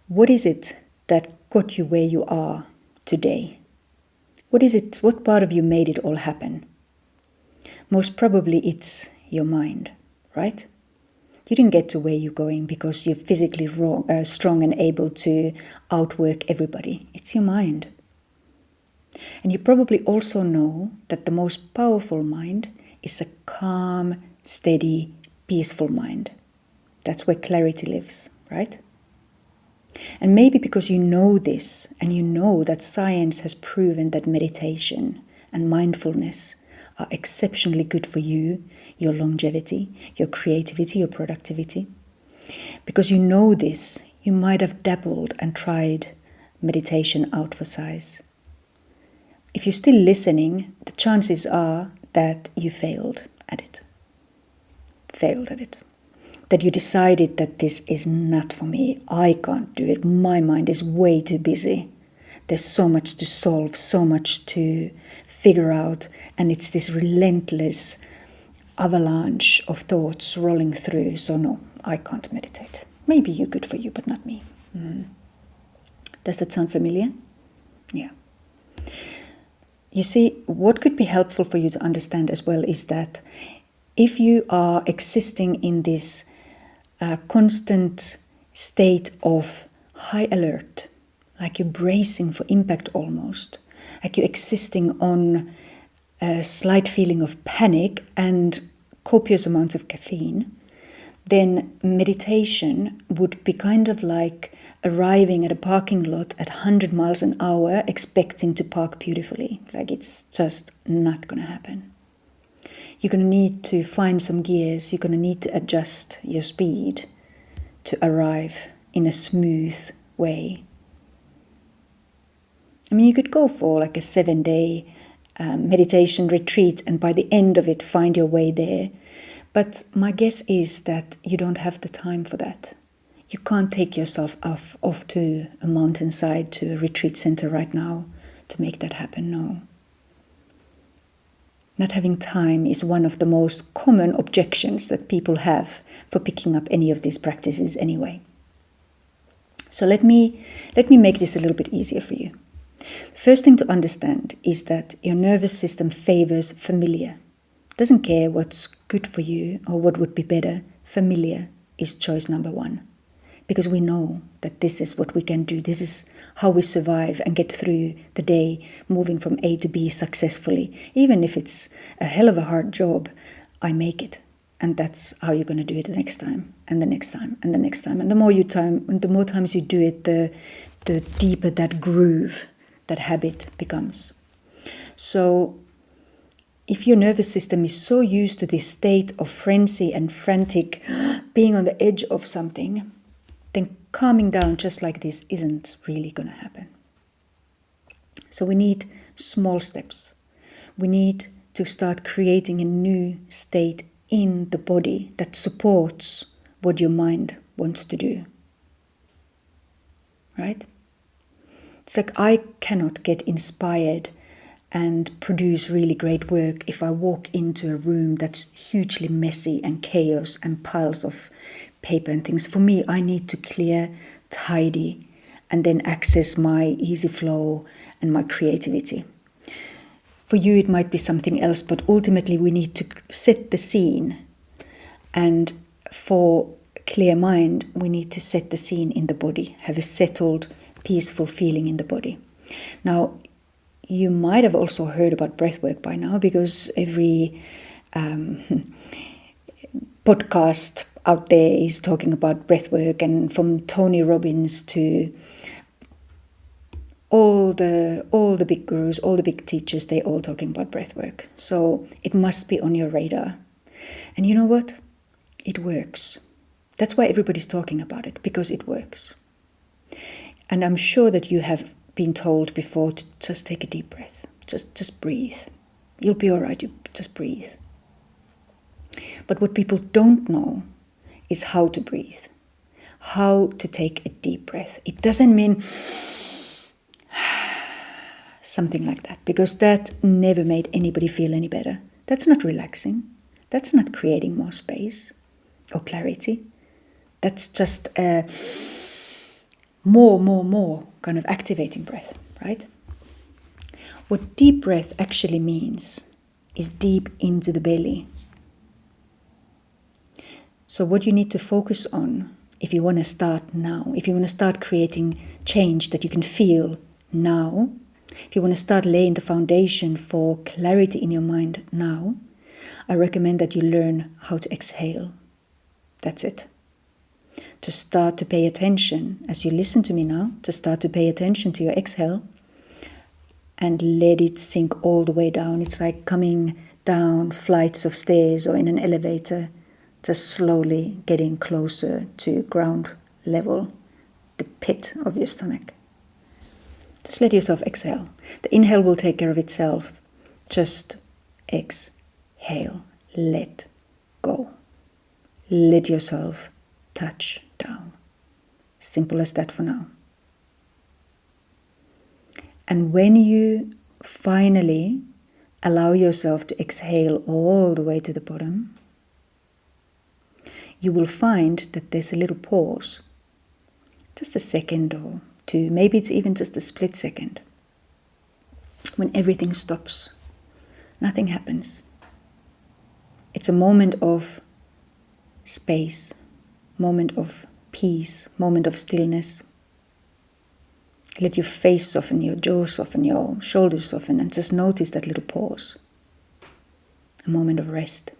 What is it that got you where you are today? What is it? What part of you made it all happen? Most probably it's your mind, right? You didn't get to where you're going because you're physically strong and able to outwork everybody. It's your mind. And you probably also know that the most powerful mind is a calm, steady, peaceful mind. That's where clarity lives, right? And maybe because you know this, and you know that science has proven that meditation and mindfulness are exceptionally good for you, your longevity, your creativity, your productivity. Because you know this, you might have dabbled and tried meditation out for size. If you're still listening, the chances are that you failed at it. That you decided that this is not for me. I can't do it. My mind is way too busy. There's so much to solve, so much to figure out, and it's this relentless avalanche of thoughts rolling through. So no, I can't meditate. Maybe you're good for you, but not me. Does that sound familiar? Yeah. You see, what could be helpful for you to understand as well is that if you are existing in this constant state of high alert, like you're bracing for impact almost, like you're existing on a slight feeling of panic and copious amounts of caffeine, then meditation would be kind of like arriving at a parking lot at 100 miles an hour expecting to park beautifully. Like it's just not going to happen. You're going to need to find some gears. You're going to need to adjust your speed to arrive in a smooth way. I mean, you could go for like a 7-day meditation retreat and by the end of it find your way there. But my guess is that you don't have the time for that. You can't take yourself off to a mountainside, to a retreat center right now to make that happen, no. Not having time is one of the most common objections that people have for picking up any of these practices anyway. So let me make this a little bit easier for you. The first thing to understand is that your nervous system favors familiar. It doesn't care what's good for you or what would be better. Familiar is choice number one. Because we know that this is what we can do. This is how we survive and get through the day, moving from A to B successfully. Even if it's a hell of a hard job, I make it. And that's how you're going to do it the next time, and the next time, and the next time. And the more times you do it, the deeper that groove, that habit becomes. So if your nervous system is so used to this state of frenzy and frantic, being on the edge of something, then calming down just like this isn't really going to happen. So we need small steps. We need to start creating a new state in the body that supports what your mind wants to do. Right? It's like I cannot get inspired and produce really great work if I walk into a room that's hugely messy and chaos and piles of paper and things. For me, I need to clear, tidy, and then access my easy flow and my creativity. For you, it might be something else, but ultimately we need to set the scene. And for a clear mind, we need to set the scene in the body, have a settled, peaceful feeling in the body. Now, you might have also heard about breathwork by now, because every podcast out there is talking about breathwork, and from Tony Robbins to all the big gurus, all the big teachers, they're all talking about breathwork. So it must be on your radar. And you know what? It works. That's why everybody's talking about it, because it works. And I'm sure that you have been told before to just take a deep breath. Just breathe. You'll be all right. You just breathe. But what people don't know is how to breathe, how to take a deep breath. It doesn't mean something like that, because that never made anybody feel any better. That's not relaxing. That's not creating more space or clarity. That's just a more kind of activating breath, right? What deep breath actually means is deep into the belly. So what you need to focus on if you want to start now, if you want to start creating change that you can feel now, if you want to start laying the foundation for clarity in your mind now, I recommend that you learn how to exhale. That's it. To start to pay attention, as you listen to me now, to start to pay attention to your exhale and let it sink all the way down. It's like coming down flights of stairs or in an elevator, just slowly getting closer to ground level, the pit of your stomach. Just let yourself exhale. The inhale will take care of itself. Just exhale. Let go. Let yourself touch down. Simple as that for now. And when you finally allow yourself to exhale all the way to the bottom, you will find that there's a little pause. Just a second or two, maybe it's even just a split second, when everything stops. Nothing happens. It's a moment of space, moment of peace, moment of stillness. Let your face soften, your jaw soften, your shoulders soften, and just notice that little pause. A moment of rest.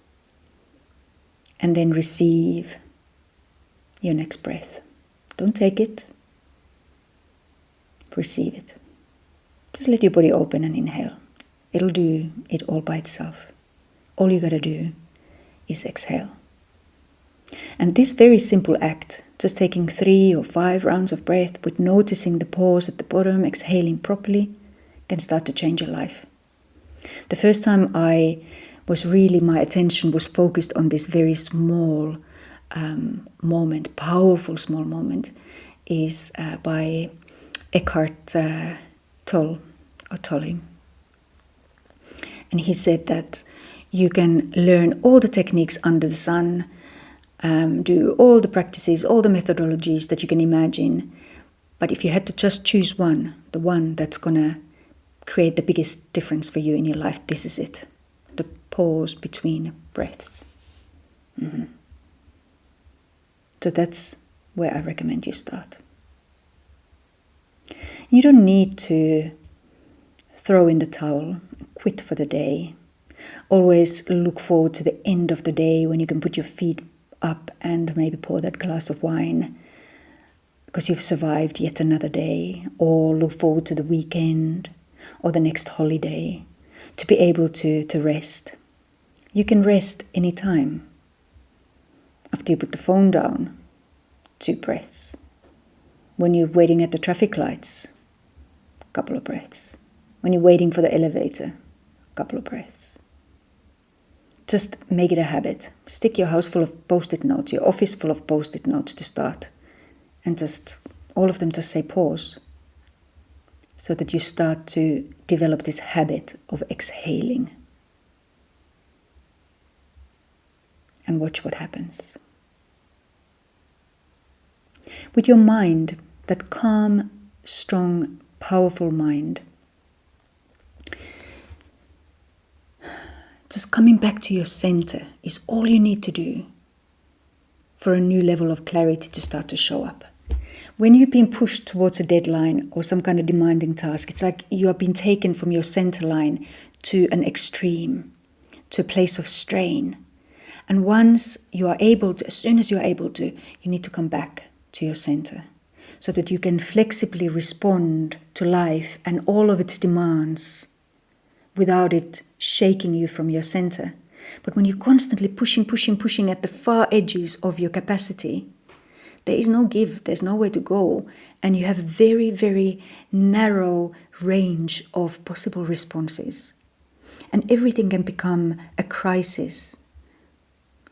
And then receive your next breath. Don't take it. Receive it. Just let your body open and inhale. It'll do it all by itself. All you gotta do is exhale. And this very simple act, just taking 3 or 5 rounds of breath with noticing the pause at the bottom, exhaling properly, can start to change your life. The first time my attention was focused on this very small moment, powerful small moment, is by Eckhart Tolle. And he said that you can learn all the techniques under the sun, do all the practices, all the methodologies that you can imagine. But if you had to just choose one, the one that's going to create the biggest difference for you in your life, this is it. The pause between breaths. So that's where I recommend you start. You don't need to throw in the towel, quit for the day. Always look forward to the end of the day when you can put your feet up and maybe pour that glass of wine because you've survived yet another day, or look forward to the weekend or the next holiday to be able to rest. You can rest anytime. After you put the phone down, 2 breaths. When you're waiting at the traffic lights, a couple of breaths. When you're waiting for the elevator, a couple of breaths. Just make it a habit. Stick your house full of post-it notes, your office full of post-it notes to start. And just, all of them just say pause. So that you start to develop this habit of exhaling. And watch what happens. With your mind, that calm, strong, powerful mind, just coming back to your center is all you need to do for a new level of clarity to start to show up. When you've been pushed towards a deadline or some kind of demanding task, it's like you have been taken from your center line to an extreme, to a place of strain. And once you are able to, as soon as you are able to, you need to come back to your center so that you can flexibly respond to life and all of its demands without it shaking you from your center. But when you're constantly pushing at the far edges of your capacity, there is no give, there's nowhere to go, and you have a very, very narrow range of possible responses. And everything can become a crisis.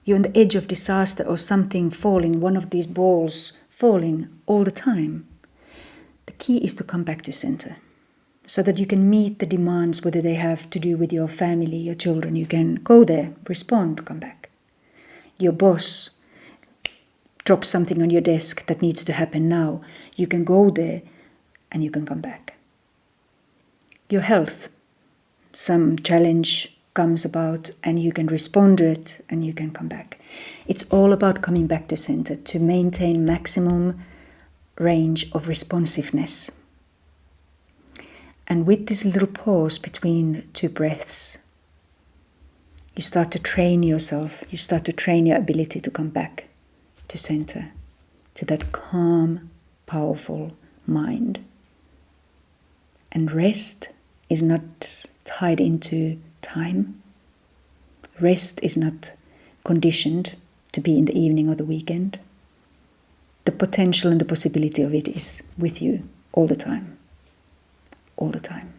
You're on the edge of disaster or something falling, one of these balls falling all the time. The key is to come back to center so that you can meet the demands, whether they have to do with your family, your children. You can go there, respond, come back. Your boss, drop something on your desk that needs to happen now, you can go there and you can come back. Your health, some challenge comes about and you can respond to it and you can come back. It's all about coming back to center to maintain maximum range of responsiveness. And with this little pause between two breaths, you start to train yourself, you start to train your ability to come back to center, to that calm, powerful mind. And rest is not tied into time. Rest is not conditioned to be in the evening or the weekend. The potential and the possibility of it is with you all the time. All the time.